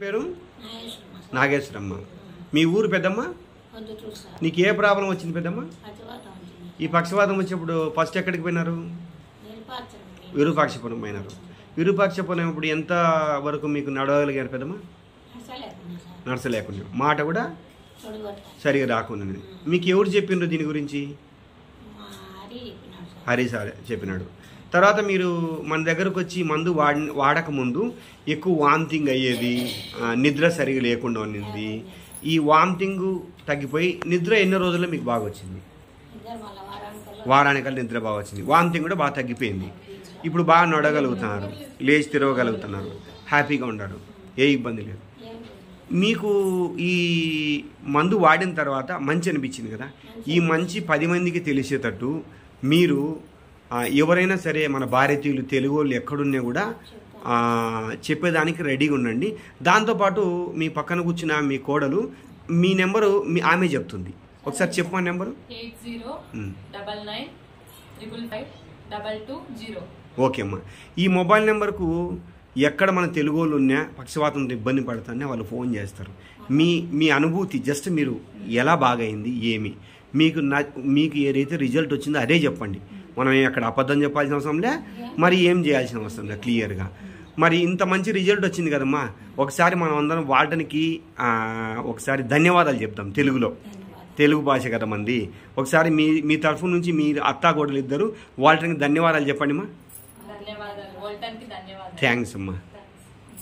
పేరు నాగేశ్వరమ్మ. మీ ఊరు పెద్దమ్మ? నీకు ఏ ప్రాబ్లం వచ్చింది పెద్దమ్మ? ఈ పక్షవాతం వచ్చినప్పుడు ఫస్ట్ ఎక్కడికి పోయినారు? విరూపాక్షపురం పోయినారు. విరూపాక్షపురం ఇప్పుడు ఎంత వరకు మీకు నడవగలిగారు పెద్దమ్మ? నడచలేకుండా, మాట కూడా సరిగా రాకుండా. మీకు ఎవరు చెప్పిండ్రు దీని గురించి? హరి సార్ చెప్పినాడు. తర్వాత మీరు మన దగ్గరకు వచ్చి మందు వాడక ముందు ఎక్కువ వామిటింగ్ అయ్యేది, నిద్ర సరిగా లేకుండా ఉన్నింది. ఈ వామిటింగ్ తగ్గిపోయి నిద్ర ఎన్నో రోజుల్లో మీకు బాగా వచ్చింది? వారానికల్లా నిద్ర బాగా వచ్చింది. వామిటింగ్ కూడా బాగా తగ్గిపోయింది. ఇప్పుడు బాగా నడగలుగుతున్నారు, లేచి తిరగలుగుతున్నారు, హ్యాపీగా ఉన్నారు, ఏ ఇబ్బంది లేదు. మీకు ఈ మందు వాడిన తర్వాత మంచి అనిపించింది కదా. ఈ మంచి 10 మందికి తెలిసేటట్టు మీరు ఎవరైనా సరే మన భారతీయులు తెలుగు వాళ్ళు ఎక్కడున్నా కూడా చెప్పేదానికి రెడీగా ఉండండి. దాంతోపాటు మీ పక్కన కూర్చున్న మీ కోడలు మీ నెంబరు ఆమె చెప్తుంది. ఒకసారి చెప్పమా నెంబరు. 8099555220. ఓకే అమ్మా. ఈ మొబైల్ నెంబర్కు ఎక్కడ మన తెలుగు వాళ్ళు ఉన్నా పక్షవాతంతో ఇబ్బంది పడుతున్నా వాళ్ళు ఫోన్ చేస్తారు. మీ అనుభూతి జస్ట్ మీరు ఎలా బాగైంది ఏమి మీకు ఏదైతే రిజల్ట్ వచ్చిందో అదే చెప్పండి. మనం అక్కడ అబద్ధం చెప్పాల్సిన అవసరం లే, మరి ఏం చేయాల్సిన అవసరం లే, క్లియర్గా. మరి ఇంత మంచి రిజల్ట్ వచ్చింది కదమ్మా, ఒకసారి మనం అందరం వాడటానికి ఒకసారి ధన్యవాదాలు చెప్తాం తెలుగులో. తెలుగు భాష కదా మంది. ఒకసారి మీ తరఫు నుంచి మీరు అత్తాకోడలు ఇద్దరు వాళ్ళకి ధన్యవాదాలు చెప్పండి అమ్మా. ధన్యవాదాలు. థ్యాంక్స్ అమ్మా.